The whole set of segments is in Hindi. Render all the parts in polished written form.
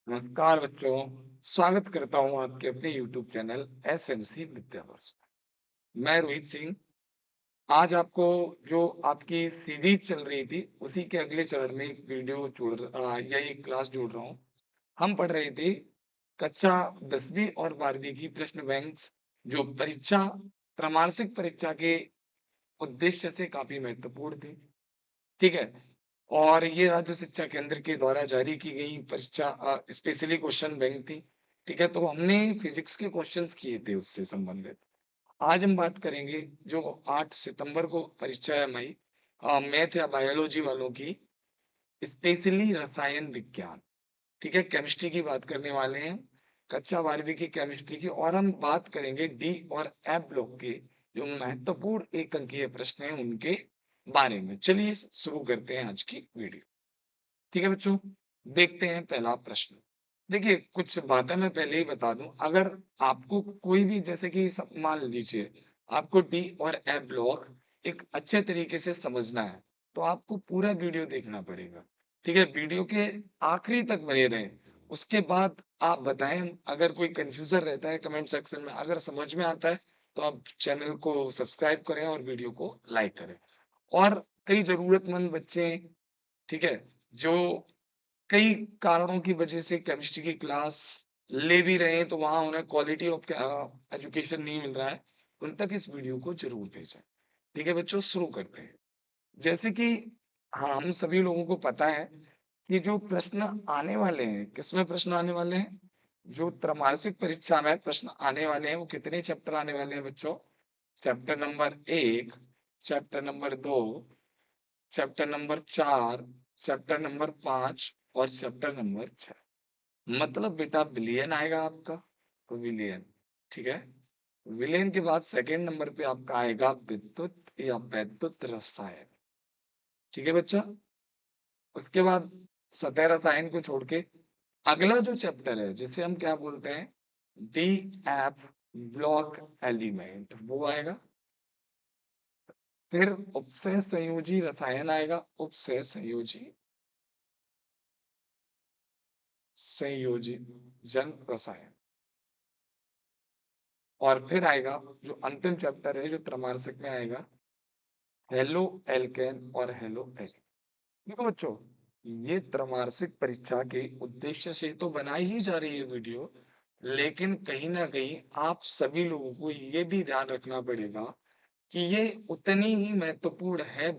नमस्कार बच्चों, स्वागत करता हूँ आपके अपने YouTube चैनल एसएमसी विद्यावर्ष में। मैं रोहित सिंह आज आपको जो आपकी सीरीज चल रही थी, उसी के अगले चरण में एक वीडियो या एक क्लास जोड़ रहा हूँ। हम पढ़ रहे थे कक्षा 10वीं और 12वीं की प्रश्न बैंक्स जो त्रैमासिक परीक्षा के उद्देश्य से काफी महत्वपूर्ण थी। ठीक है? और ये राज्य शिक्षा केंद्र के द्वारा जारी की गई स्पेशली क्वेश्चन बैंक थी। ठीक है? तो हमने फिजिक्स के क्वेश्चंस किए थे उससे संबंधित। आज हम बात करेंगे जो 8 सितंबर को परीक्षा है हमारी मैथ या बायोलॉजी वालों की, स्पेशली रसायन विज्ञान। ठीक है? केमिस्ट्री की बात करने वाले हैं, कक्षा 12वीं की केमिस्ट्री की, और हम बात करेंगे डी और एफ ब्लॉक के जो महत्वपूर्ण एक अंकीय प्रश्न हैं उनके बारे में। चलिए शुरू करते हैं आज की वीडियो। ठीक है बच्चों, देखते हैं पहला प्रश्न। देखिए कुछ बातें मैं पहले ही बता दूं, अगर आपको कोई भी जैसे कि मान लीजिए आपको डी और एफ ब्लॉक एक अच्छे तरीके से समझना है तो आपको पूरा वीडियो देखना पड़ेगा। ठीक है, वीडियो के आखिरी तक बने रहें। उसके बाद आप बताएं, अगर कोई कंफ्यूजन रहता है कमेंट सेक्शन में, अगर समझ में आता है तो आप चैनल को सब्सक्राइब करें और वीडियो को लाइक करें। और कई जरूरतमंद बच्चे, ठीक है, जो कई कारणों की वजह से केमिस्ट्री की क्लास ले भी रहे हैं तो वहां उन्हें क्वालिटी ऑफ एजुकेशन नहीं मिल रहा है, उन तक इस वीडियो को जरूर भेजें। ठीक है बच्चों, शुरू करते हैं। जैसे कि हाँ, हम सभी लोगों को पता है कि जो प्रश्न आने वाले हैं, किसमें प्रश्न आने वाले हैं, जो त्रैमासिक परीक्षा में प्रश्न आने वाले हैं, वो कितने चैप्टर आने वाले हैं बच्चों? Chapter number 1, chapter number 2, chapter number 4, chapter number 5 और चैप्टर नंबर 6। मतलब बेटा विलियन आएगा आपका, तो विलियन। ठीक है, विलियन के बाद सेकंड नंबर पे आपका आएगा विद्युत या वैद्युत रसायन। ठीक है बच्चा, उसके बाद सतह रसायन को छोड़ के अगला जो चैप्टर है जिसे हम क्या बोलते हैं, डी एफ ब्लॉक एलिमेंट, वो आएगा। फिर उपसय संयोजी रसायन आएगा, उपसय संयोजी संयोजी जन रसायन। और फिर आएगा जो अंतिम चैप्टर है जो त्रैमासिक में आएगा, हेलो एल्केन और हेलो एल्केन। देखो बच्चों, ये त्रैमासिक परीक्षा के उद्देश्य से तो बनाई ही जा रही है वीडियो, लेकिन कहीं ना कहीं आप सभी लोगों को ये भी ध्यान रखना पड़ेगा कि ये उतनी ही महत्वपूर्ण है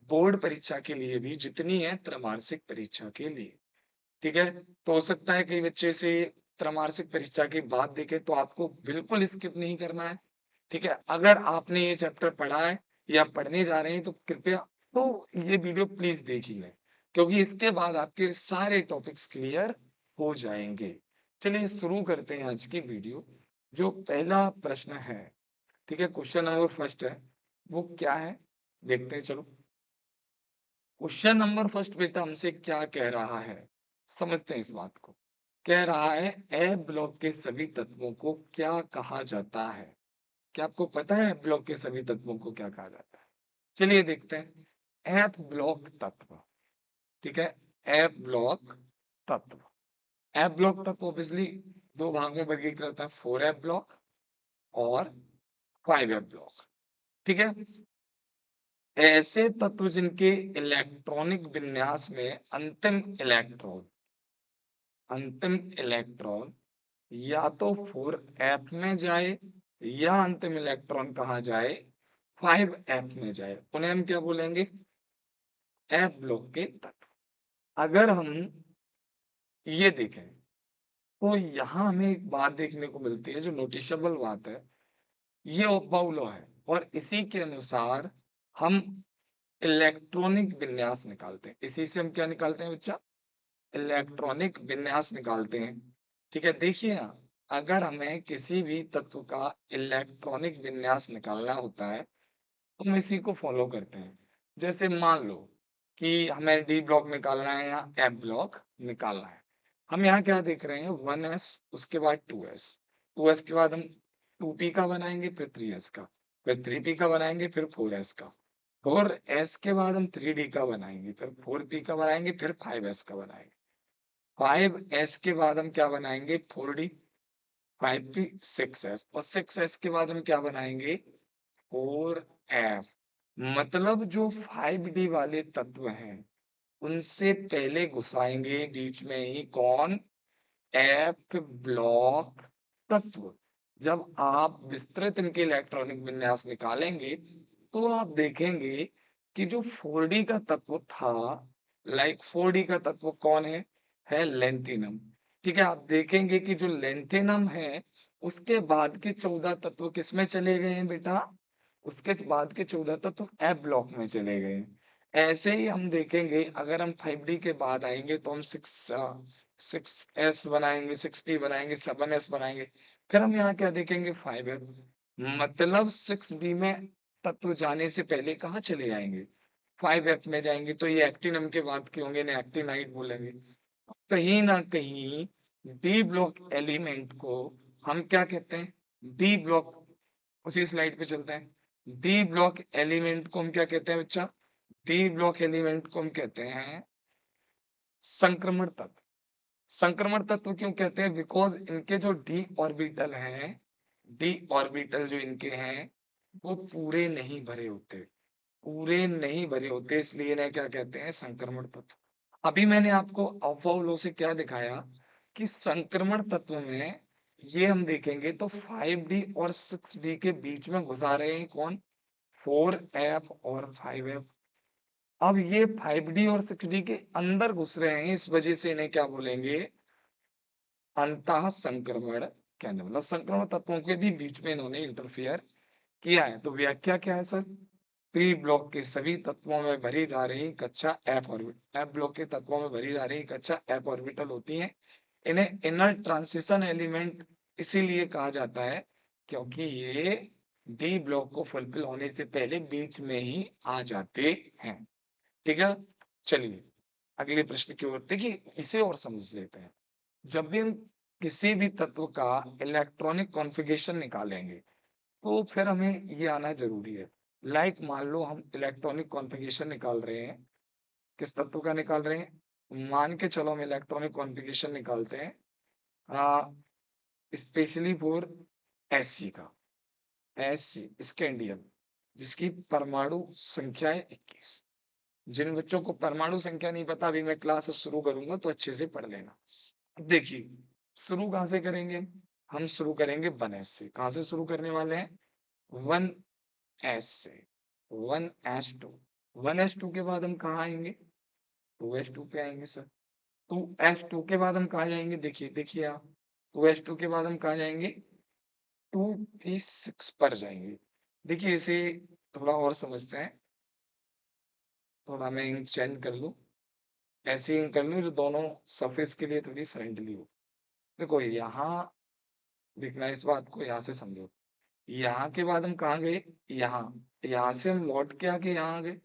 बोर्ड परीक्षा के लिए भी जितनी है त्रैमासिक परीक्षा के लिए। ठीक है, तो हो सकता है कई बच्चे से त्रैमासिक परीक्षा की बात देखें तो आपको बिल्कुल स्किप नहीं करना है। ठीक है, अगर आपने ये चैप्टर पढ़ा है या पढ़ने जा रहे हैं तो कृपया तो ये वीडियो प्लीज देख ही लें, क्योंकि इसके बाद आपके सारे टॉपिक्स क्लियर हो जाएंगे। चलिए शुरू करते हैं आज की वीडियो। जो पहला प्रश्न है, ठीक है, क्वेश्चन नंबर फर्स्ट है, वो क्या है देखते हैं। चलो, क्वेश्चन नंबर फर्स्ट बेटा हमसे क्या कह रहा है, समझते हैं इस बात को। कह रहा है ए ब्लॉक के सभी तत्वों को क्या कहा जाता है? क्या आपको पता है ब्लॉक के सभी तत्वों को क्या कहा जाता है? चलिए देखते हैं। एफ ब्लॉक तत्व, ठीक है, एफ ब्लॉक तत्व। एफ ब्लॉक तत्व ऑब्वियसली दो भागों में वर्गीकृत है, 4 एफ ब्लॉक और 5 एफ ब्लॉक। ठीक है, ऐसे तत्व जिनके इलेक्ट्रॉनिक विन्यास में अंतिम इलेक्ट्रॉन या तो 4 एफ में जाए या अंतिम इलेक्ट्रॉन कहा जाए 5 एफ में जाए, उन्हें हम क्या बोलेंगे? एफ ब्लॉक के तत्व। अगर हम ये देखें तो यहाँ हमें एक बात देखने को मिलती है जो नोटिसेबल बात है, ये ऑफबाउ लॉ है और इसी के अनुसार हम इलेक्ट्रॉनिक विन्यास निकालते हैं। इसी से हम क्या निकालते हैं बच्चा? इलेक्ट्रॉनिक विन्यास निकालते हैं। ठीक है, देखिए ना, अगर हमें किसी भी तत्व का इलेक्ट्रॉनिक विन्यास निकालना होता है तो हम इसी को फॉलो करते हैं। जैसे मान लो कि हमें डी ब्लॉक निकालना है या एफ ब्लॉक निकालना है, हम यहाँ क्या देख रहे हैं, 1s, उसके बाद 2s, 2s के बाद हम 2p का बनाएंगे, फिर 3s का, फिर 3p का बनाएंगे, फिर 4s का, 4s के बाद हम 3d का बनाएंगे, फिर 4p का बनाएंगे, फिर 5s का बनाएंगे। 5s के बाद हम क्या बनाएंगे 4d, 5p 6s, और 6s के बाद हम क्या बनाएंगे 4f। मतलब जो 5d वाले तत्व हैं उनसे पहले घुसाएंगे बीच में ही कौन, एफ ब्लॉक तत्व। जब आप विस्तृत इनके इलेक्ट्रॉनिक विन्यास निकालेंगे तो आप देखेंगे कि जो 4d का तत्व था, लाइक 4d का तत्व कौन है लेंथिनम। ठीक है, आप देखेंगे कि जो लेंथिनम है उसके बाद के 14 तत्व किसमें चले गए हैं बेटा, उसके बाद के 14 तत्व एफ ब्लॉक में चले गए हैं। ऐसे ही हम देखेंगे अगर हम 5d के बाद आएंगे तो हम 6s बनाएंगे, 6p बनाएंगे, 7s बनाएंगे, फिर हम यहाँ क्या देखेंगे 5f। मतलब 6d में तत्व जाने से पहले कहाँ चले जाएंगे 5f में जाएंगे, तो ये एक्टिनम के बाद के होंगे ना, एक्टिनाइट बोलेंगे। कहीं ना कहीं डी ब्लॉक एलिमेंट को हम क्या कहते हैं, डी ब्लॉक, उसी स्लाइड पे चलते हैं। डी ब्लॉक एलिमेंट को हम क्या कहते हैं बच्चा, डी ब्लॉक एलिमेंट को हम कहते हैं संक्रमण तत्व। संक्रमण तत्व क्यों कहते हैं, बिकॉज इनके जो डी ऑर्बिटल हैं, डी ऑर्बिटल जो इनके हैं वो पूरे नहीं भरे होते, पूरे नहीं भरे होते, इसलिए इन्हें क्या कहते हैं संक्रमण तत्व। अभी मैंने आपको अफाव लॉ से क्या दिखाया कि संक्रमण तत्व में ये हम देखेंगे तो 5d और 6d के बीच में घुसा रहे हैं कौन, 4f और 5f। अब ये 5d और 6d के अंदर घुस रहे हैं, इस वजह से इन्हें क्या बोलेंगे अंतः संक्रमण कहने, मतलब संक्रमण तत्वों के भी बीच में इन्होंने इंटरफियर किया है। तो व्याख्या क्या है सर, पी ब्लॉक के सभी तत्वों में भरी जा रही कक्षा एफ ऑर्बिटल, एफ ब्लॉक के तत्वों में भरी जा रही कक्षा एफ ऑर्बिटल होती है। इन्हें इनर ट्रांजिशन एलिमेंट इसीलिए कहा जाता है क्योंकि ये डी ब्लॉक को फुलफिल होने से पहले बीच में ही आ जाते हैं। ठीक है, चलिए अगले प्रश्न की ओर देखिए, इसे और समझ लेते हैं। जब भी हम किसी भी तत्व का इलेक्ट्रॉनिक कॉन्फ़िगरेशन निकालेंगे तो फिर हमें ये आना जरूरी है। लाइक मान लो हम इलेक्ट्रॉनिक कॉन्फ़िगरेशन निकाल रहे हैं, किस तत्व का निकाल रहे हैं, मान के चलो हम इलेक्ट्रॉनिक कॉन्फ़िगरेशन निकालते हैं स्पेशली फॉर एससी का, एससी स्कैंडियम, जिसकी परमाणु संख्या है 21। जिन बच्चों को परमाणु संख्या नहीं पता, अभी मैं क्लास शुरू करूंगा तो अच्छे से पढ़ लेना। देखिए शुरू कहां से करेंगे, हम शुरू करेंगे 1s से। कहां से शुरू करने वाले हैं, 1s से, 1s2। 1s2 के बाद हम कहाँ आएंगे, 2s2 पे आएंगे सर। 2s2 के बाद हम कहाँ जाएंगे, देखिए देखिए आप, 2s2 के बाद हम कहाँ जाएंगे 2p6 पर जाएंगे। देखिए इसे थोड़ा और समझते हैं, थोड़ा मैं इंक चेंज कर लूं, ऐसे इंक कर लूं जो दोनों सरफेस के लिए थोड़ी फ्रेंडली हो। देखो यहाँ देखना, इस बात को यहाँ से समझो, यहाँ के बाद हम कहाँ गए, यहाँ, यहाँ से हम लौट के आके यहाँ आ गए।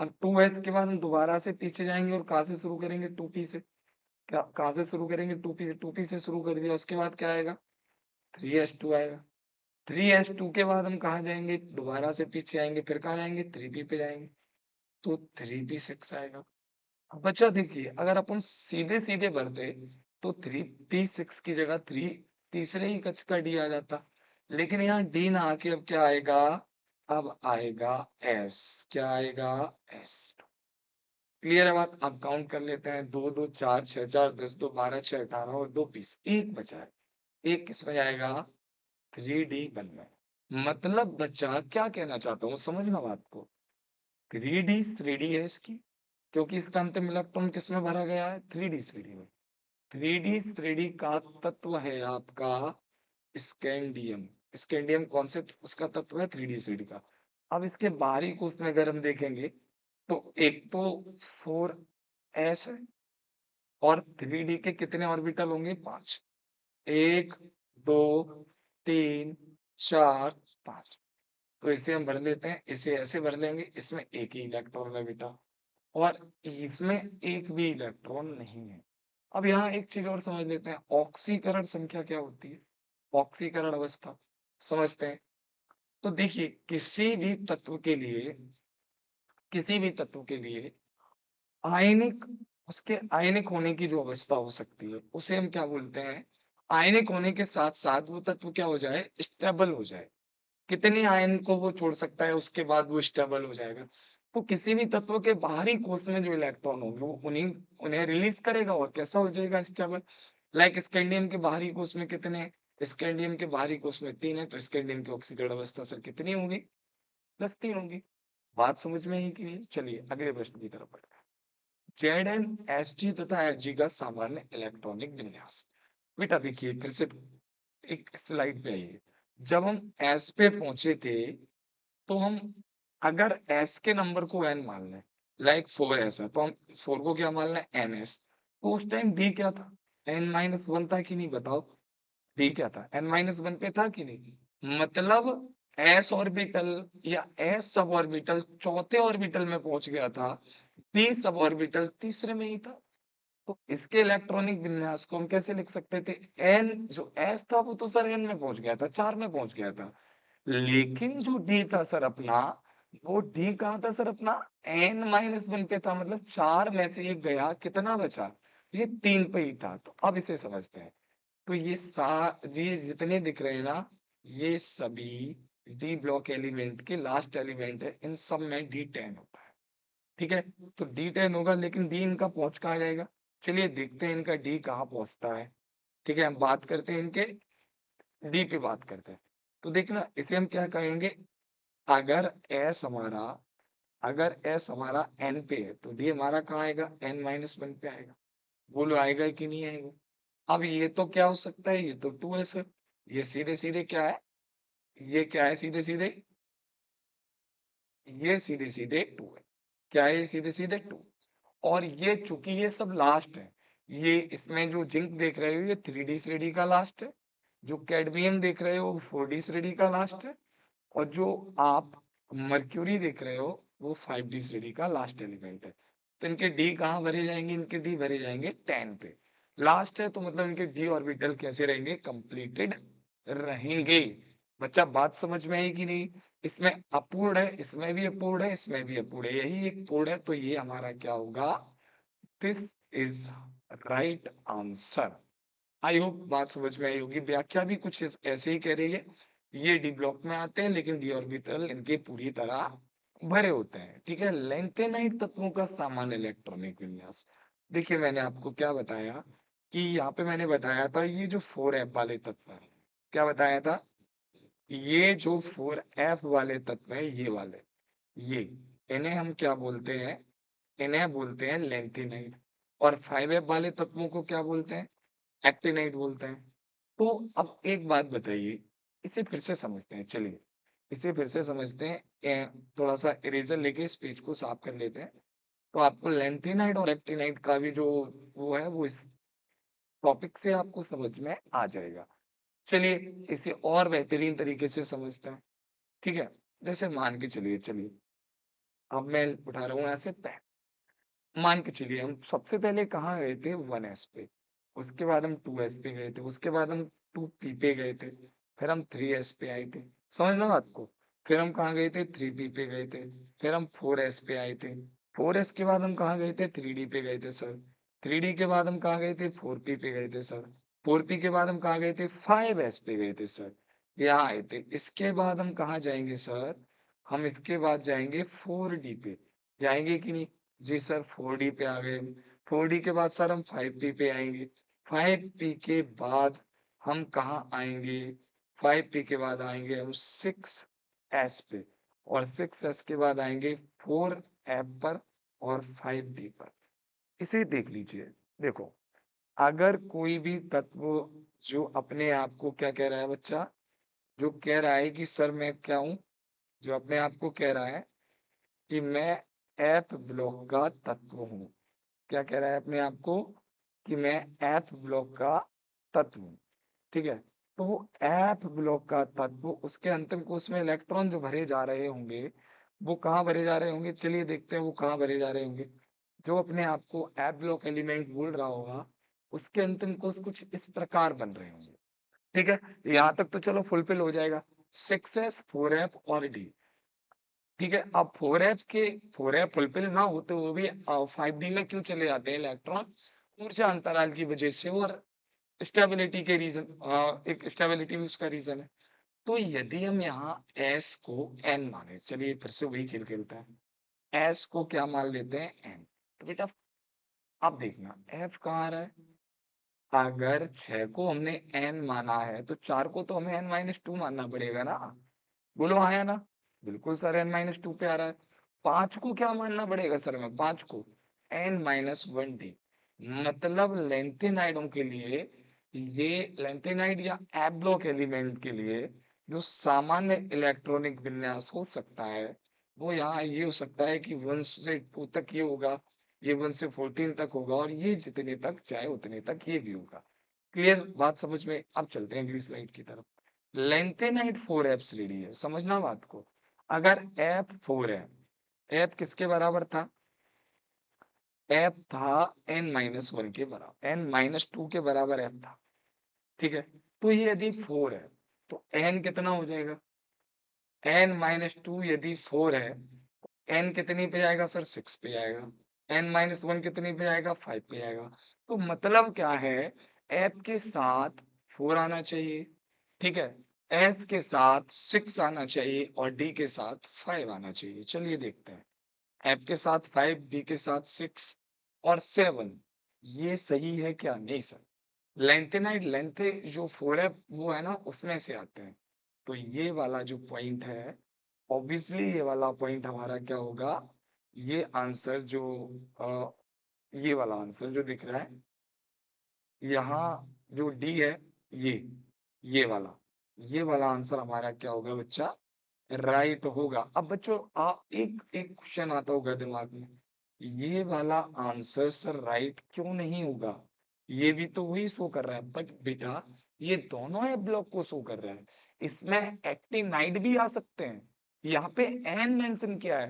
अब 2s के बाद हम दोबारा से पीछे जाएंगे और कहाँ से शुरू करेंगे 2p से, क्या कहाँ से शुरू करेंगे 2p से, 2p से शुरू कर दिया, उसके बाद क्या आएगा 3s2 आएगा। 3s2 के बाद हम कहाँ जाएंगे, दोबारा से पीछे आएंगे, फिर कहाँ जाएंगे 3p पे जाएंगे, तो 3p6 आएगा। अब बच्चा देखिए अगर अपन सीधे सीधे भरते तो 3p6 की जगह 3 तीसरे ही कक्ष का डी आ जाता, लेकिन यहाँ डी ना आके अब क्या आएगा, अब आएगा एस, क्या आएगा एस। क्लियर है बात, आप काउंट कर लेते हैं, 2 2 4 6 4 10 2 12 6 18 और 2 20, एक बचा है, एक किस में जाएगा 3d1 में। मतलब बच्चा क्या कहना चाहता हूँ समझना बात को, 3d है इसकी, क्योंकि इसका अंतिम इलेक्ट्रॉन किस में भरा गया है 3d में। 3d का तत्व है आपका स्कैंडियम। स्कैंडियम कौन से उसका तत्व है 3d का। अब इसके बाहरी को उसमें अगर हम देखेंगे तो एक तो 4s है और 3d के कितने ऑर्बिटल होंगे 5, 1 2 3 4 5। तो इसे हम भर लेते हैं, इसे ऐसे भर लेंगे, इसमें एक ही इलेक्ट्रॉन है बेटा और इसमें एक भी इलेक्ट्रॉन नहीं है। अब यहाँ एक चीज और समझ लेते हैं, ऑक्सीकरण संख्या क्या होती है, ऑक्सीकरण अवस्था समझते हैं। तो देखिए किसी भी तत्व के लिए, किसी भी तत्व के लिए आयनिक उसके आयनिक होने की जो अवस्था हो सकती है, उसे हम क्या बोलते हैं? आयनिक होने के साथ-साथ वो तत्व क्या हो जाए? स्टेबल हो जाए। कितने आयन को वो छोड़ सकता है, उसके बाद वो स्टेबल हो जाएगा। तो किसी भी तत्व के बाहरी कोश में जो इलेक्ट्रॉन होंगे, वो उन्हें रिलीज़ करेगा और कैसा हो जाएगा? स्टेबल। लाइक स्कैंडियम के बाहरी कोश में कितने हैं? स्कैंडियम के बाहरी कोश में 3 है, तो स्कैंडियम की ऑक्सीकरण अवस्था सर कितनी होगी? +3 होंगी। बात समझ में आई कि नहीं? चलिए अगले प्रश्न की तरफ बढ़ते हैं। Zn, Hg तथा Hg का सामान्य इलेक्ट्रॉनिक विन्यास। बेटा देखिए फिर से एक स्लाइड पे आइए। जब हम S पे पहुंचे थे, तो हम अगर S के नंबर को n मान लें, लाइक 4s है, तो हम 4 को क्या मान लें? ns। तो उस टाइम d क्या था? n-1 था कि नहीं बताओ? d क्या था? n-1 पे था कि नहीं? मतलब s ऑर्बिटल या s सब ऑर्बिटल चौथे ऑर्बिटल में पहुंच गया था, p सब ऑर्बिटल तीसरे में ही था। तो इसके इलेक्ट्रॉनिक विन्यास को हम कैसे लिख सकते थे? n जो s था वो तो सर n में पहुंच गया था, 4 में पहुंच गया था। लेकिन जो d था सर अपना, वो d कहाँ था सर अपना? n-1 पे था, मतलब 4 में से ये गया, कितना बचा? ये 3 पे ही था। तो अब इसे समझते हैं। तो ये जितने दिख रहे हैं ना, ये सभी डी ब्लॉक एलिमेंट के लास्ट एलिमेंट है। इन सब में D10 होता है। ठीक है, तो D10 होगा, लेकिन D इनका पहुंच कहाँ जाएगा? चलिए देखते हैं इनका D कहाँ पहुंचता है। ठीक है, हम बात करते हैं इनके D पे बात करते हैं। तो देखना इसे हम क्या कहेंगे? अगर S हमारा अगर S हमारा N पे है, तो D हमारा कहाँ आएगा? n-1 पे आएगा। बोलो आएगा कि नहीं आएगा? अब ये तो क्या हो सकता है? ये तो 2 है सर। ये सीधे सीधे क्या है? ये क्या है सीधे सीधे? ये सीधे सीधे 2 है। क्या है? ये सीधे सीधे 2। और ये चूंकि ये सब लास्ट है, ये इसमें जो जिंक देख रहे हो ये 3D श्रेणी का लास्ट है, जो कैडमियम देख रहे हो 4D श्रेणी का लास्ट है, और जो आप मर्क्यूरी देख रहे हो वो 5D श्रेणी का लास्ट एलिमेंट है। तो इनके डी कहाँ भरे जाएंगे? इनके डी भरे जाएंगे 10 पे। लास्ट है तो मतलब इनके डी ऑर्बिटल कैसे रहेंगे? कंप्लीटेड रहेंगे। बच्चा बात समझ में आई कि नहीं? इसमें अपूर्ण है, इसमें भी अपूर्ण है, इसमें भी अपूर्ण है, यही एक पूर्ण है, तो ये हमारा क्या होगा? This is right answer. I hope बात समझ में आई होगी। व्याख्या भी कुछ ऐसे ही कह रही है। ये डी ब्लॉक में आते हैं, लेकिन डी ऑर्बिटल इनके पूरी तरह भरे होते हैं। ठीक है, लैंथेनाइड तत्वों का सामान्य इलेक्ट्रॉनिक विन्यास। देखिए मैंने आपको क्या बताया कि यहाँ पे मैंने बताया था ये जो 4f वाले तत्व है, क्या बताया था? ये जो 4f वाले तत्व है, ये वाले, ये इन्हें हम क्या बोलते हैं? इन्हें बोलते हैं लैंथेनाइड। और 5f वाले तत्वों को क्या बोलते हैं? एक्टिनाइड बोलते हैं। तो अब एक बात बताइए, इसे फिर से समझते हैं। चलिए इसे फिर से समझते हैं। थोड़ा सा इरेजर लेके इस पेज को साफ कर लेते हैं, तो आपको लैंथेनाइड और एक्टिनाइड का भी जो वो है वो इस टॉपिक से आपको समझ में आ जाएगा। चलिए इसे और बेहतरीन तरीके से समझते हैं। ठीक है, जैसे मान के चलिए अब मैं उठा रहा हूँ ऐसे पेन। मान के चलिए हम सबसे पहले कहाँ गए थे? 1s पे, उसके बाद हम 2s पे गए थे, उसके बाद हम 2p पे गए थे, फिर हम 3s पे आए थे। समझ लो बात को। फिर हम कहाँ गए थे? 3p पे गए थे, फिर हम 4s पे आए थे। 4s के बाद हम कहाँ गए थे? 3d पे गए थे सर। 3d के बाद हम कहाँ गए थे? 4p पे गए थे सर। 4p के बाद हम कहाँ गए थे? 5s पे गए थे सर। यहाँ आए थे। इसके बाद हम कहाँ जाएंगे सर? हम इसके बाद जाएंगे 4d पे। जाएंगे कि नहीं? जी सर 4D पे आ गए। 4D के बाद सर हम 5P पे आएंगे। 5P के बाद हम कहाँ आएंगे? 5P के बाद आएंगे हम 6S पे, और 6S के बाद आएंगे 4F पर और 5D पर। इसे देख लीजिए। देखो, अगर कोई भी तत्व जो अपने आप को क्या कह रहा है बच्चा? जो कह रहा है कि सर मैं क्या हूं? जो अपने आप को कह रहा है कि मैं एफ ब्लॉक का तत्व हूँ। क्या कह रहा है अपने आप को? कि मैं एफ ब्लॉक का तत्व हूँ। ठीक है, तो वो एफ ब्लॉक का तत्व, उसके अंतिम कोश में इलेक्ट्रॉन जो भरे जा रहे होंगे, वो कहाँ भरे जा रहे होंगे? चलिए देखते हैं वो कहाँ भरे जा रहे होंगे। जो अपने आप को एफ ब्लॉक एलिमेंट बोल रहा होगा, उसके अंतिम कोश कुछ इस प्रकार बन रहे होंगे। ठीक है, यहाँ तक तो चलो फुलफिल हो जाएगा। 6s 4f और d। ठीक है। अब 4f फुलफिल ना होते हुए भी 5d में क्यों चले जाते हैं इलेक्ट्रॉन? ऊर्जा अंतराल की वजह से और स्टेबिलिटी के रीजन, एक स्टेबिलिटी भी उसका रीजन है। तो यदि हम यहाँ s को n माने, चलिए फिर से वही खेल खेलते हैं, s को क्या मान लेते हैं n। तो बेटा अब देखना f कहाँ आ रहा है, अगर 6 को हमने n माना है तो 4 को तो हमें n-2 मानना पड़ेगा ना। बोलो हाँ या ना? बिल्कुल सर, n-2 पे आ रहा है। 5 को क्या मानना पड़ेगा सर में, 5 को n-1d। मतलब लेंथेनाइडों के लिए, ये लेंथेनाइड या एप ब्लॉक एलिमेंट के लिए जो सामान्य इलेक्ट्रॉनिक विन्यास हो सकता है वो यहाँ ये हो सकता है कि 1 से 2 तक ये होगा, ये 1 से 14 तक होगा, और ये जितने तक चाहे उतने तक ये भी होगा। क्लियर बात समझ में? अब चलते हैं अगली स्लाइड की तरफ। लेंथेनाइड 4f रेडी है, समझना बात को। अगर f 4 है, f किसके बराबर था? f था n-1 के बराबर, n-2 के बराबर f था। ठीक है, तो ये यदि 4 है तो n कितना हो जाएगा? n-2 यदि 4 है, n कितनी पे जाएगा सर? 6 पे जाएगा। n-1 कितनी पे जाएगा? 5 पे जाएगा। तो मतलब क्या है, f के साथ 4 आना चाहिए, ठीक है, s के साथ 6 आना चाहिए और d के साथ 5 आना चाहिए। चलिए देखते हैं, f के साथ 5, d के साथ 6 और 7, ये सही है क्या? नहीं सर, लेंथेनाइड लेंथे जो 4 है वो है ना, उसमें से आते हैं। तो ये वाला जो पॉइंट है, ऑब्वियसली ये वाला पॉइंट हमारा क्या होगा, ये आंसर जो ये वाला आंसर जो दिख रहा है यहाँ, जो डी है, ये ये वाला आंसर हमारा क्या होगा बच्चा? राइट होगा। अब बच्चों आप एक एक क्वेश्चन आता होगा दिमाग में, ये वाला आंसर सर राइट क्यों नहीं होगा? ये भी तो वही शो कर रहा है, बट बेटा ये दोनों है ब्लॉक को शो कर रहा है, इसमें एक्टिनाइड भी आ सकते हैं। यहाँ पे एन मेंशन किया है,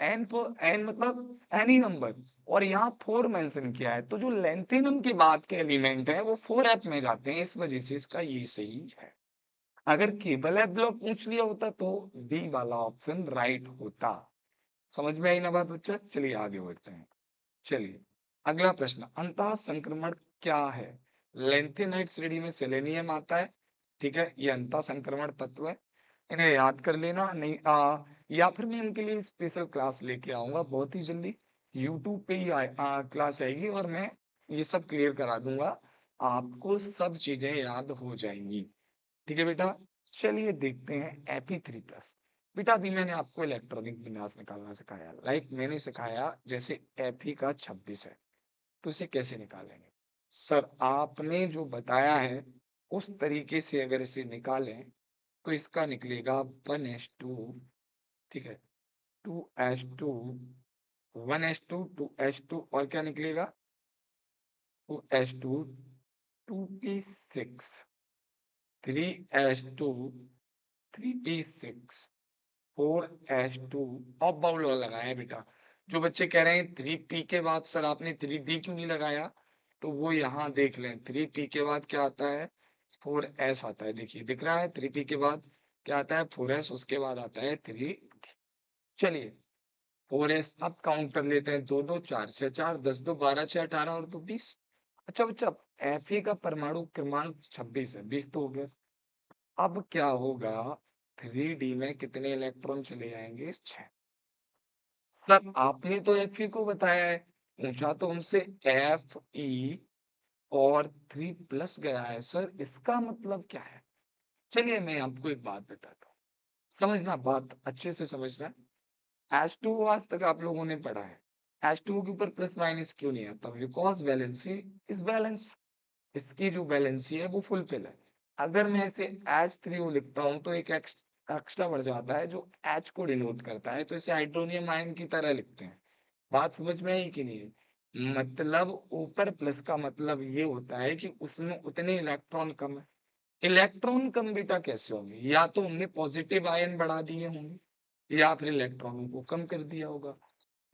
एन पर एन मतलब एनी नंबर, और यहाँ 4 मेंशन किया है, तो जो लेंथेनम के बाद के एलिमेंट है वो 4f में जाते हैं, इस वजह से इसका ये सही है। अगर केबल एप ब्लॉक पूछ लिया होता तो बी वाला ऑप्शन राइट होता। समझ में आई ना बात बच्चा? चलिए आगे बढ़ते हैं। चलिए अगला प्रश्न, अंतः संक्रमण क्या है? लेंथेनाइट श्रेणी में सेलेनियम आता है, ठीक है, ये अंतः संक्रमण तत्व है, इन्हें याद कर लेना। नहीं या फिर मैं इनके लिए स्पेशल क्लास लेके आऊंगा बहुत ही जल्दी, यूट्यूब पे ही क्लास आएगी और मैं ये सब क्लियर करा दूंगा, आपको सब चीजें याद हो जाएंगी। ठीक है बेटा, चलिए देखते हैं Fe3+। बेटा अभी मैंने आपको इलेक्ट्रॉनिक विन्यास निकालना सिखाया, लाइक मैंने सिखाया जैसे Fe का 26 है तो इसे कैसे निकालेंगे। सर आपने जो बताया है उस तरीके से अगर इसे निकालें तो इसका निकलेगा 1s2, ठीक है, 2s2, 1s2, 2s2 और क्या निकलेगा? 2s2, 2p6, 3s2, 3p6, 4s2। अब बाउल लगाया बेटा। जो बच्चे कह रहे हैं 3p के बाद सर आपने 3d क्यों नहीं लगाया, तो वो यहाँ देख लें, 3p के बाद क्या आता है? 4s आता है। देखिए दिख रहा है 3p के बाद क्या आता है? 4s, उसके बाद आता है 3। चलिए 4s अब काउंट कर लेते हैं, 2 2 4 6 4 10 2 12 6 18 और 2 20। अच्छा बच्चा Fe का परमाणु क्रमांक 26 है, 20 तो हो गया। अब क्या होगा, 3d में कितने इलेक्ट्रॉन चले जाएंगे? 6। सर आपने तो Fe को बताया है, पूछा तो हमसे Fe और 3+ गया है सर, इसका मतलब क्या है? चलिए मैं आपको एक बात बताता हूँ, समझना, बात अच्छे से समझना। H2O आज तक आप लोगों ने पढ़ा है, H2O के ऊपर प्लस माइनस क्यों नहीं आता? बिकॉज वैलेंसी इज बैलेंस, इसकी जो वैलेंसी है वो फुलफिल है। अगर मैं इसे H3O लिखता हूँ तो एक एक्स्ट्रा बढ़ जाता है जो H को डिनोट करता है, तो इसे हाइड्रोनियम आयन की तरह लिखते हैं। बात समझ में आई कि नहीं? मतलब ऊपर प्लस का मतलब ये होता है कि उसमें उतने इलेक्ट्रॉन कम है। इलेक्ट्रॉन कम बेटा कैसे होंगे? या तो हमने पॉजिटिव आयन बढ़ा दिए होंगे या फिर इलेक्ट्रॉनों को कम कर दिया होगा।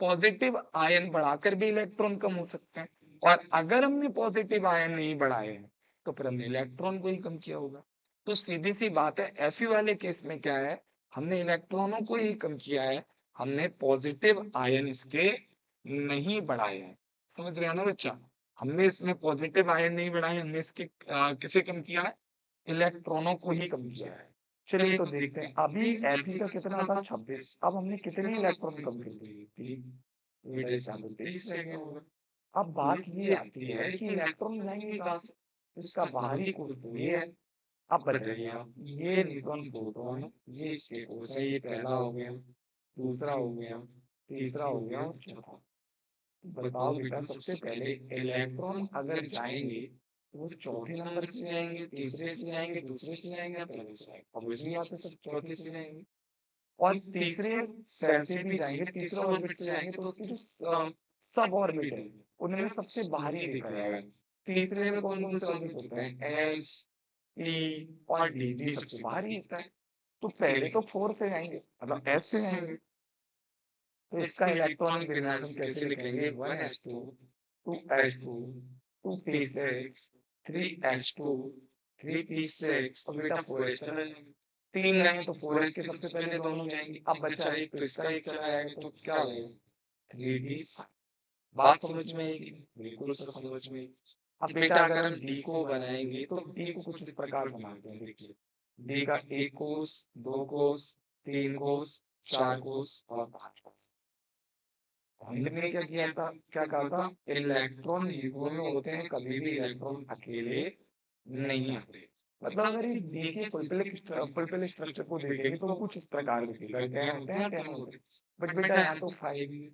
पॉजिटिव आयन बढ़ाकर भी इलेक्ट्रॉन कम हो सकते हैं, और अगर हमने पॉजिटिव आयन नहीं बढ़ाए हैं तो फिर हमने इलेक्ट्रॉन को ही कम किया होगा। तो सीधी सी बात है, ऐसी वाले केस में क्या है, हमने इलेक्ट्रॉनों को ही कम किया है, हमने पॉजिटिव आयन इसके नहीं बढ़ाए हैं। समझ रहे हो ना बच्चा? हमने इसमें पॉजिटिव आयन नहीं बढ़ाए, हमने इसके किसे कम किया है? इलेक्ट्रॉनों को ही कम किया है। चलिए तो देखते हैं, अभी Fe का कितना था? 26। अब हमने कितने इलेक्ट्रॉन कम कर दिए? 3। तो बेटा इसका तो 23 रह गया होगा। अब बात ये आती है कि इलेक्ट्रॉन लाएंगे कहाँ से? इसका बाहरी कोश तो ये है। अब बताइए आप, ये न्यूट्रॉन प्रोटॉन, ये इसके कोश है, ये पहला हो गया, दूसरा हो गया, तीसरा हो गया और चौथा। बताओ बेटा, सबसे पहले इलेक्ट्रॉन अगर जाएंगे तो वो चौथे नंबर से जाएंगे, तीसरे से जाएंगे, दूसरे से जाएंगे या पहले से जाएंगे? ऑब्वियसली बात है, सब चौथे से जाएंगे। और तीसरे सेल से भी जाएंगे, तीसरा ऑर्बिट से जाएंगे, तो उसकी जो सब ऑर्बिट है उनमें सबसे बाहरी देखा जाएगा। तीसरे में कौन कौन से ऑर्बिट होते हैं? एस, ई और डी। डी सबसे बाहरी होता है। तो पहले तो 4 से जाएंगे, मतलब एस से जाएंगे। तो इसका इलेक्ट्रॉनिक विन्यास कैसे लिखेंगे? 1s2, 2s2, 2p6, 3s2, 3p6 और बेटा 4s चला जाएंगे। 3 गए तो 4s के सबसे पहले दोनों जाएंगे। अब बचा एक, तो इसका एक चला जाएगा, तो क्या हो जाएगा? 3d5। बात समझ में आएगी? बिल्कुल सर समझ में आएगी। अब बेटा अगर हम डी को बनाएंगे तो डी को कुछ इस प्रकार बनाते हैं, देखिए। डी का 1 कोष, 2 कोष, 3 कोष, 4 कोष और 5 कोष। हमने क्या किया था, क्या कहा था? इलेक्ट्रॉन युग्म में होते हैं, कभी भी इलेक्ट्रॉन अकेले नहीं आते। मतलब अगर ये डी के फुल स्ट्रक्चर को देखेंगे तो वो कुछ इस प्रकार दिखेगा, 10 होते हैं, 10 होते हैं। बट बेटा यहाँ तो 5 ही है।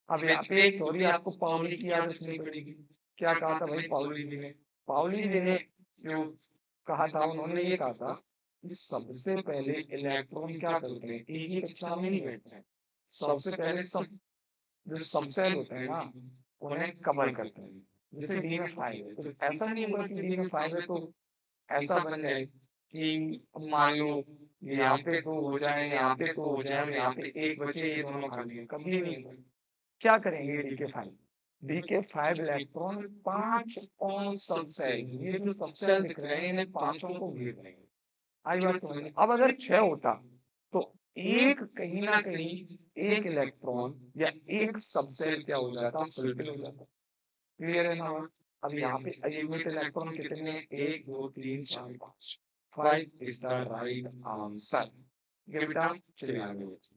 अब यहाँ पे एक थ्योरी आपको पाउली की याद रखनी पड़ेगी। क्या कहा था भाई पाउली जी ने? पाउली जी ने जो कहा था, उन्होंने ये कहा था कि सबसे पहले इलेक्ट्रॉन क्या करते हैं, एक ही कक्षा में नहीं बैठते हैं। सबसे पहले सब जो सबसेल होते हैं ना, उन्हें कवर करते हैं। जैसे डी में 5 है, तो ऐसा नहीं होगा कि डी में 5 है तो ऐसा बन जाए कि मान लो यहाँ पे 2 हो जाए, यहाँ पे 2 हो जाए और यहाँ पे 1 बचे, ये दोनों खाली है। कभी नहीं होगा। क्या करेंगे डी के 5? डी के 5 इलेक्ट्रॉन 5 और सबसेल, ये जो सबसेल दिख रहे हैं इन्हें पांचों को घेर लेंगे। आई बात समझ में? अब अगर 6 होता तो एक कहीं ना कहीं एक इलेक्ट्रॉन या एक सबसेल क्या हो जाता? फुलफिल हो जाता। क्लियर है ना बात? अब यहाँ पे अयुग्मित इलेक्ट्रॉन कितने हैं? 1 2 3 4 5। 5 इज द राइट आंसर। ये बेटा चलिए आगे बढ़ते हैं।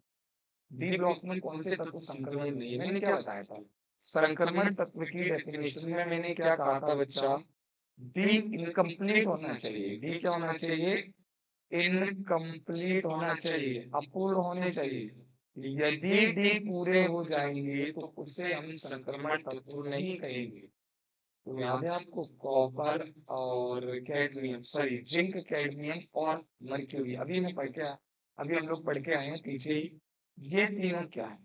डी ब्लॉक में कौन से तत्व संक्रमण नहीं है? मैंने क्या बताया था? संक्रमण तत्व की डेफिनेशन में मैंने क्या कहा था बच्चा? डी इनकम्प्लीट होना चाहिए। डी क्या होना चाहिए? इनकम्प्लीट होना चाहिए, अपूर्ण होने चाहिए। यदि डी पूरे हो जाएंगे तो उसे हम संक्रमण तत्व नहीं कहेंगे। तो याद है आपको? कॉपर और कैडमियम, सॉरी जिंक, कैडमियम और मर्क्यूरी। अभी मैं पढ़ के अभी हम लोग पढ़ के आए हैं पीछे ही। ये तीनों क्या है?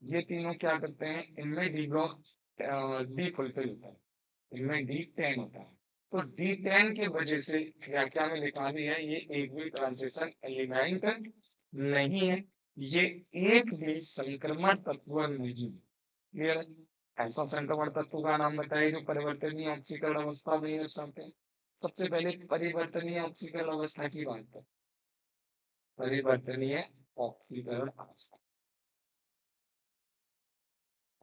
ये तीनों क्या करते हैं? इनमें डी ब्लॉक डी फुलफिल होता है, इनमें डी 10 होता है। तो डी 10 की वजह से व्याख्या में लिखा भी है, ये एक भी ट्रांजिशन एलिमेंट नहीं है, ये एक भी संक्रमण तत्व नहीं। क्लियर है? ऐसा संक्रमण तत्व का नाम बताइए जो परिवर्तनीय ऑक्सीकरण अवस्था में दर्शाते हैं। सबसे पहले परिवर्तनीय ऑक्सीकरण अवस्था की बात करें। परिवर्तनीय ऑक्सीकरण अवस्था,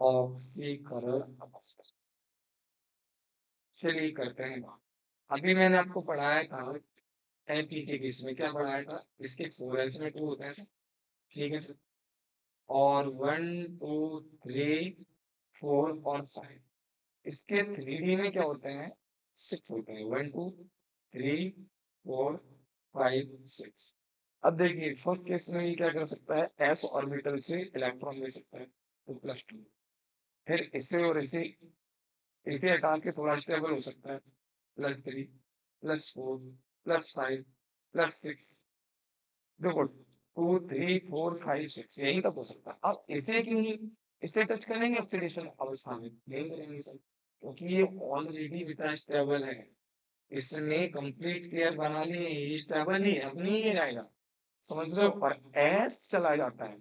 ऑक्सीकरण अवस्था। चलिए करते हैं बात। अभी मैंने आपको पढ़ाया था एनपीटी की, इसमें क्या पढ़ाया था? इसके 4s में 2 होते हैं सर, ठीक है सर। और 1 2 3 4 और 5। इसके 3D में क्या होते हैं? 6 होते हैं। 1 2 3 4 5 6। अब देखिए फर्स्ट केस में ये क्या कर सकता है? एस ऑर्बिटल से इलेक्ट्रॉन ले सकता है, तो +2। फिर इसे और इसे हटा के थोड़ा स्टेबल हो सकता है, +3 +4 +5 +6। देखो 2 3 4 5 6 यहीं तक हो सकता है। अब इसे क्यों नहीं, इसे टच करेंगे ऑक्सीडेशन अवस्था में? नहीं करेंगे सर, क्योंकि ये ऑलरेडी बेटा स्टेबल है। इसने कंप्लीट पेयर बना लिए, ये स्टेबल ही है, अब नहीं ये जाएगा। समझ रहे हो? और एस चला जाता है,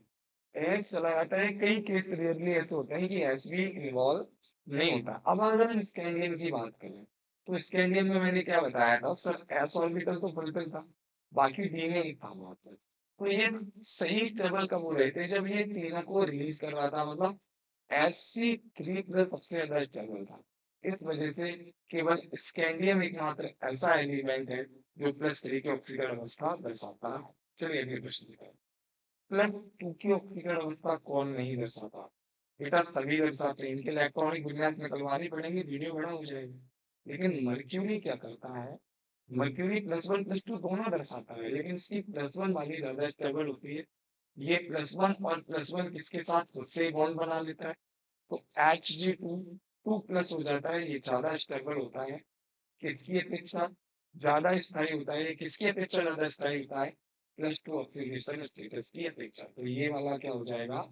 एस चला जाता है। कई केस रेयरली ऐसे होते हैं कि एस भी इन्वॉल्व नहीं होता। अब अगर हम स्कैंडियम की बात करें तो स्कैंडियम में मैंने क्या बताया था सर? एस ऑर्बिटल तो फुलफिल था, बाकी डी में एक था वहां पर। तो ये सही स्टेबल कब हो रहे थे, जब ये तीनों को रिलीज कर रहा था, मतलब Sc3+ सबसे ज्यादा स्टेबल था। इस वजह से केवल स्कैंडियम एकमात्र ऐसा एलिमेंट है जो +3 की ऑक्सीकरण अवस्था दर्शाता है। चलिए अगले प्रश्न पे। +2 की ऑक्सीकरण अवस्था कौन नहीं दर्शाता? बेटा सभी दर्शाते हैं, इनके इलेक्ट्रॉनिक विन्यास निकलवानी पड़ेंगे, वीडियो बड़ा हो जाएगा। लेकिन मर्क्यूरी क्या करता है, मर्क्यूरी +1 +2 दोनों दर्शाता है, लेकिन इसकी +1 वाली ज्यादा स्टेबल होती है। ये +1 और +1 किसके साथ खुद से बॉन्ड बना लेता है, तो Hg2 2+ हो जाता है, ये ज्यादा स्टेबल होता है। किसकी अपेक्षा ज्यादा स्थायी होता है, किसकी अपेक्षा ज्यादा स्थायी होता है, +2 ऑक्सीडेशन स्टेटस की अपेक्षा। तो ये वाला क्या हो जाएगा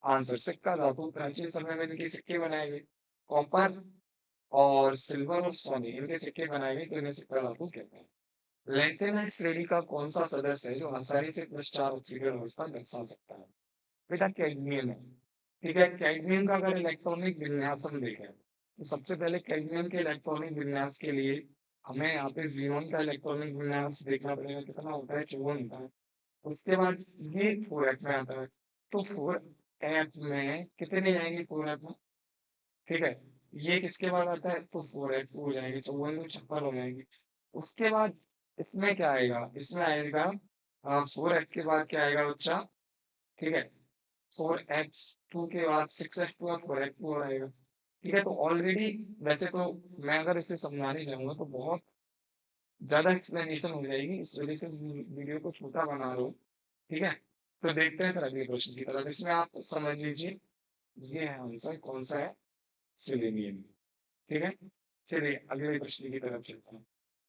आंसर। सिक्का धातु, प्राचीन समय में इनके सिक्के बनाए गए, कॉपर और सिल्वर और सोने इनके सिक्के बनाए गए, तो इन्हें सिक्का धातु कहते हैं। लेंथेनाइट श्रेणी का कौन सा सदस्य है जो आसानी से +4 ऑक्सीकरण अवस्था दर्शा सकता है? बेटा कैडमियम है। ठीक है, कैडमियम का अगर इलेक्ट्रॉनिक विन्यास हम देखें, तो सबसे पहले कैडमियम के इलेक्ट्रॉनिक विन्यास के लिए हमें यहाँ पे जीनोन का इलेक्ट्रॉनिक विन्यास देखना पड़ेगा, कितना होता है, 54 होता है। उसके बाद ये 4f में आता है, तो 4f में कितने आएंगे 4f में, ठीक है। ये किसके बाद आता है, तो 4f हो जाएगी, तो 156 हो जाएगी। उसके बाद इसमें क्या आएगा, इसमें आएगा 4f के बाद क्या आएगा बच्चा, ठीक है। 4x2 के बाद 6x2 और 4x2 और आएगा, ठीक है। तो ऑलरेडी वैसे तो मैं अगर इसे समझाने जाऊंगा तो बहुत ज्यादा एक्सप्लेनेशन हो जाएगी, इस वजह से वीडियो को छोटा बना रहा हूँ, ठीक है। तो देखते हैं फिर अगले क्वेश्चन की तरफ। इसमें आप समझ लीजिए ये है आंसर, कौन सा है, सेलेनियम, ठीक है। चलिए अगले प्रश्न की तरफ चलते हैं।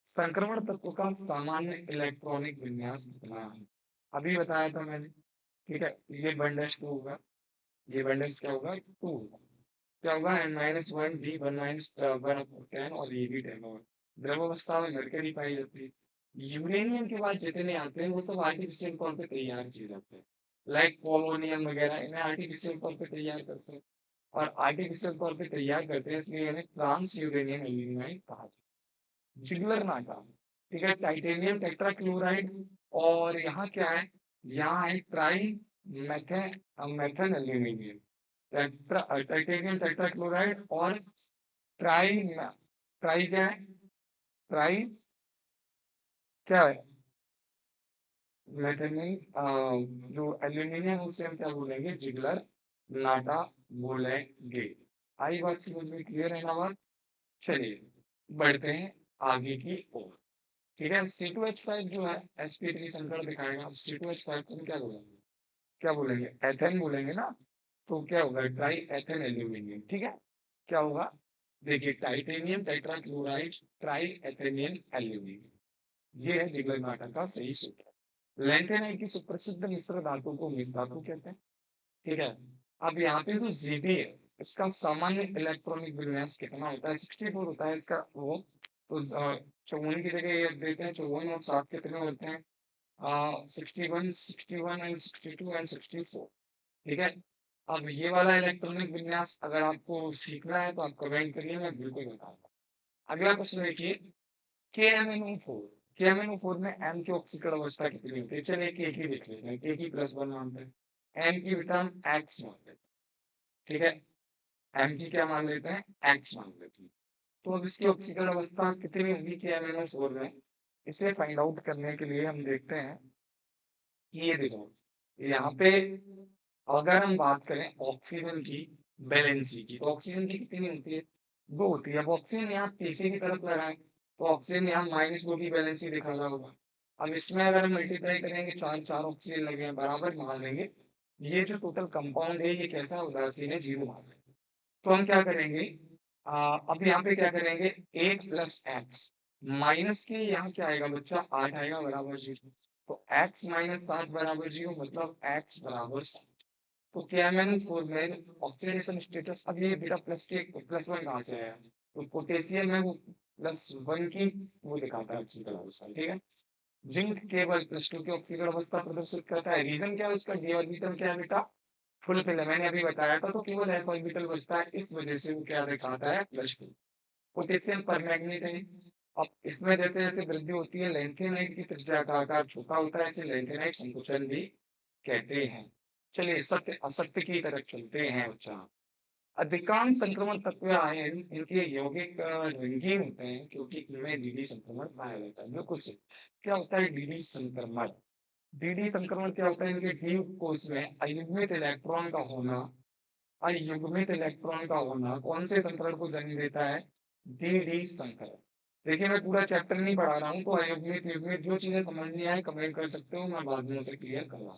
संक्रमण तत्व का सामान्य इलेक्ट्रॉनिक विन्यास कितना है, अभी बताया था मैंने, ठीक है। ये बंडल 2 होगा, ये बंडल क्या होगा, 2 होगा। क्या होगा, n-1 d1-1/10 और ये भी 10 होगा। द्रव अवस्था में मरकरी पाई जाती है। यूरेनियम के बाद जितने आते हैं वो सब आर्टिफिशियल तौर पे तैयार किए जाते हैं, लाइक पोलोनियम वगैरह, इन्हें आर्टिफिशियल तौर पे तैयार करते हैं। और आर्टिफिशियल तौर पे तैयार करते हैं इसलिए इन्हें ट्रांस यूरेनियम एल्यूमिनाइड कहा जाता है। जिगलर नाटा, ठीक है, टाइटेनियम टेट्राक्लोराइड, और यहाँ क्या है, यहाँ है try methane methane aluminium, titanium tetrachloride और ट्राई ट्राई क्या है, ट्राई क्या है, मेथेनिन, जो एल्यूमिनियम उसे हम क्या बोलेंगे, जिगलर नाटा बोलेंगे। आई बात समझ में क्लियर है ना बात। चलिए बढ़ते हैं आगे की ओर, ठीक है। C2H5 जो है sp3 संकरण दिखाएगा, C2H5 को हम क्या बोलेंगे, एथेन बोलेंगे ना, तो क्या होगा, ट्राई एथेन एल्यूमिनियम, ठीक है। क्या होगा, देखिए टाइटेनियम टेट्राक्लोराइड ट्राई एथेनियम एल्यूमिनियम, ये है जिगलर नाटा का सही सूत्र। लैंथेनाइट की सुप्रसिद्ध मिश्र धातु को मिश्र धातु कहते हैं, ठीक है। अब यहाँ पे जो Zd है इसका सामान्य इलेक्ट्रॉनिक विन्यास कितना होता है, 64 होता है इसका वो, तो 54 की जगह ये देते हैं, 54 और 7 कितने होते हैं, 61 61 एंड 62 एंड 64, ठीक है। अब ये वाला इलेक्ट्रॉनिक विन्यास अगर आपको सीखना है तो आप कमेंट करिए, मैं बिल्कुल बताऊंगा। अगला क्वेश्चन देखिए, KMnO4, KMnO4 में M की ऑक्सीकरण अवस्था कितनी होती है, चलिए K की लिख लेते हैं, K की +1 मानते हैं, M की बेटा हम X मान लेते हैं, ठीक है। M की क्या मान लेते हैं, X मान लेते हैं। तो अब इसकी ऑक्सीकरण अवस्था कितनी होगी KMnO4 में, इसे फाइंड आउट करने के लिए हम देखते हैं कि ये देखो, यहाँ पे अगर हम बात करें ऑक्सीजन की वैलेंसी की, तो ऑक्सीजन की कितनी होती है, 2 होती है। अब ऑक्सीजन यहाँ पीछे की तरफ लगाए तो ऑक्सीजन यहाँ -2 की वैलेंसी दिखा रहा होगा। अब इसमें अगर हम मल्टीप्लाई करेंगे, चार चार ऑक्सीजन लगे हैं बराबर मान लेंगे, ये जो टोटल कंपाउंड है ये कैसा उदासीन है, 0 मान लेंगे। तो हम क्या करेंगे, अब यहाँ पे क्या करेंगे, 1 + x माइनस के यहाँ क्या आएगा बच्चा, 8 आएगा बराबर 0। तो x - 7 बराबर 0, मतलब x बराबर 7। तो KMnO4 में ऑक्सीडेशन स्टेटस, अब ये बेटा +1 कहाँ से आया, तो पोटेशियम में वो +1 की वो दिखाता है ऑक्सीकरण अवस्था, ठीक है। जिंक केवल +2 की ऑक्सीकरण अवस्था प्रदर्शित करता है, रीजन क्या है उसका, d ऑर्बिटल क्या है बेटा, फुल फिल है, मैंने अभी बताया था। तो केवल s ऑर्बिटल बचता है, इस वजह से वो क्या दिखाता है, +2। पोटेशियम परमैंगनेट है, अब इसमें जैसे जैसे वृद्धि होती है लेंथेनाइट की त्रिज्या का आकार छोटा होता है, इसे लेंथेनाइट संकुचन भी कहते हैं। चलिए सत्य असत्य की तरफ चलते हैं बच्चा। अधिकांश संक्रमण तत्व आयन इनके यौगिक रंगीन होते हैं क्योंकि इनमें डीडी संक्रमण पाया जाता है। बिल्कुल सही। क्या होता है डीडी संक्रमण? डीडी संक्रमण क्या होता है? इनके डी कोष में अयुग्मित इलेक्ट्रॉन का होना, अयुग्मित इलेक्ट्रॉन का होना कौन से संकरण को जन्म देता है? डी संकरण। देखिए मैं पूरा चैप्टर नहीं पढ़ा रहा हूँ, तो अयुग्मित युग्मित जो चीजें समझ नहीं आए कमेंट कर सकते हो, मैं बाद में उसे क्लियर करवा।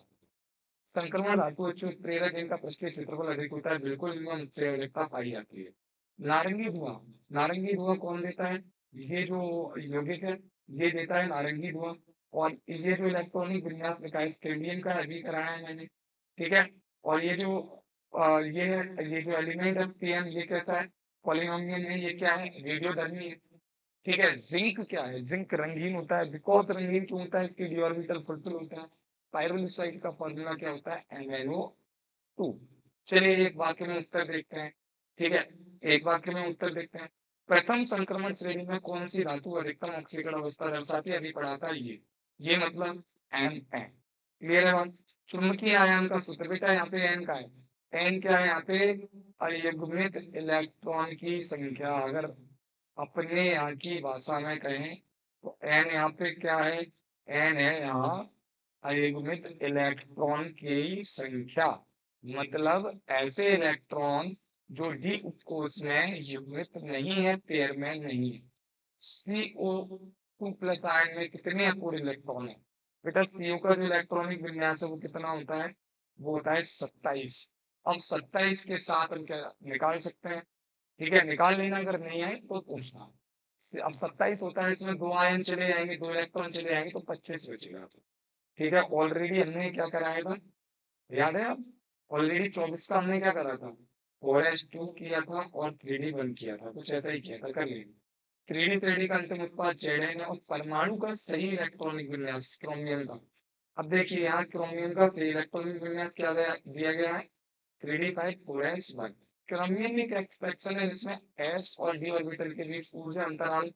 संक्रमण धातु अच्युत प्रेरक इनका पृष्ठीय क्षेत्रफल अधिक होता है, बिल्कुल इनमें मुझसे अधिकता पाई जाती है। नारंगी धुआं, नारंगी धुआं कौन देता है? ये जो यौगिक है ये देता है नारंगी धुआं। और ये जो इलेक्ट्रॉनिक विन्यास लिखा है स्कैंडियम का अभी कराया है मैंने, ठीक है। और ये जो ये जो एलिमेंट है पीएम ये कैसा है? पॉलिनोमियल है। ये क्या है? रेडियोधर्मी है, ठीक है। जिंक क्या है? जिंक रंगीन होता है। बिकॉज रंगीन क्यों होता है? इसकी डी ऑर्बिटल फुलफिल होता है। पायरोलिसाइड का फॉर्मूला क्या होता है? MnO2। चलिए एक वाक्य में उत्तर देखते हैं, ठीक है। एक वाक्य में उत्तर देखते हैं। प्रथम संक्रमण श्रेणी में कौन सी धातु अधिकतम ऑक्सीकरण अवस्था दर्शाती है? अभी पढ़ा था ये मतलब एन है। क्लियर है बात? चुंबकीय आयान का सूत्र बेटा यहाँ पे एन का है। एन क्या है यहाँ पे? अयुग्मित इलेक्ट्रॉन की संख्या। अगर अपने यहाँ की भाषा में कहें तो एन यहाँ पे क्या है? एन है यहाँ अयुग्मित इलेक्ट्रॉन की संख्या। मतलब ऐसे इलेक्ट्रॉन जो डी उपकोष में युग्मित नहीं है, पेयर में नहीं है। CO2 प्लस आयन में कितने अपूर्ण इलेक्ट्रॉन है? बेटा CO का जो इलेक्ट्रॉनिक विन्यास है वो कितना होता है? वो होता है 27। अब 27 के साथ हम क्या निकाल सकते हैं? ठीक है, निकाल लेना, अगर नहीं आए तो पूछना। अब 27 होता है, इसमें 2 आयन चले जाएंगे, 2 इलेक्ट्रॉन चले जाएंगे तो 25 बचेगा। ठीक है, ऑलरेडी हमने क्या कराया था याद है? अब ऑलरेडी 24 का हमने क्या करा था? 4s2 किया था और 3d1 किया था, कुछ ऐसा ही किया था, कर लेंगे। 3d श्रेणी का अंतिम उत्पाद Zn है और परमाणु का सही इलेक्ट्रॉनिक विन्यास क्रोमियम का। अब देखिए यहाँ क्रोमियम का सही इलेक्ट्रॉनिक विन्यास क्या दिया गया है? 3d5 4s1। क्रोमियम एक एक्सपेक्शन है जिसमें s और d ऑर्बिटल के बीच ऊर्जा अंतराल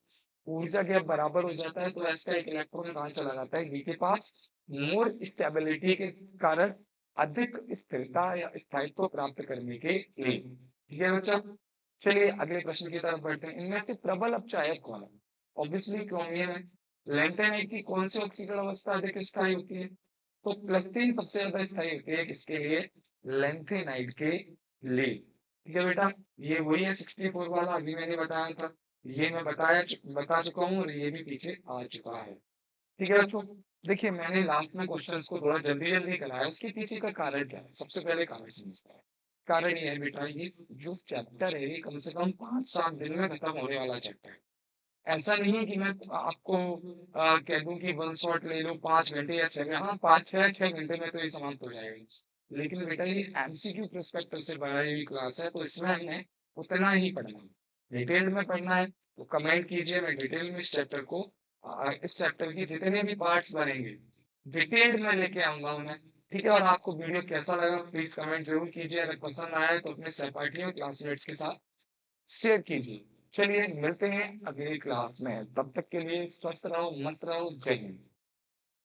ऊर्जा गैप बराबर हो जाता है, तो s का एक इलेक्ट्रॉन कहाँ चला जाता है? d के पास। मोर स्टेबिलिटी के कारण अधिक स्थिरता या स्थायित्व प्राप्त करने के लिए। ठीक है बच्चा, चलिए अगले प्रश्न की तरफ बढ़ते हैं। इनमें से प्रबल अपचायक कौन है? ऑब्वियसली क्रोमियम है। लैंटेनाइट की कौन सी ऑक्सीकरण अवस्था अधिक स्थायी होती है? तो +3 सबसे ज्यादा स्थायी होती है किसके लिए? लैंथेनाइट के लिए। ठीक है बेटा, ये वही है 64 वाला, अभी मैंने बताया था। ये मैं बता चुका हूँ और ये भी पीछे आ चुका है। ठीक है बच्चों, देखिए मैंने लास्ट में क्वेश्चंस को थोड़ा जल्दी जल्दी कराया, उसके पीछे का कारण क्या है? सबसे पहले कारण समझते हैं। कारण ये है बेटा, ये जो चैप्टर है ये कम से कम 5-7 दिन में खत्म होने वाला चैप्टर है। ऐसा नहीं है कि मैं आपको कह दूं कि वन शॉट ले लो 5 घंटे या 6 घंटे, हाँ 5-6 घंटे में तो ये समाप्त हो जाएगा। लेकिन बेटा ये MCQ प्रोस्पेक्टर से बनाई हुई क्लास है, तो इसमें हमें उतना ही पढ़ना है। डिटेल में पढ़ना है तो कमेंट कीजिए, मैं डिटेल में इस चैप्टर को इस चैप्टर के जितने भी पार्ट्स बनेंगे डिटेल में लेके आऊंगा उन्हें। ठीक है, और आपको वीडियो कैसा लगा प्लीज कमेंट जरूर कीजिए। अगर पसंद आया तो अपने सहपाठियों क्लासमेट्स के साथ शेयर कीजिए। चलिए मिलते हैं अगली क्लास में, तब तक के लिए स्वस्थ रहो, मस्त रहो, जय हिंद।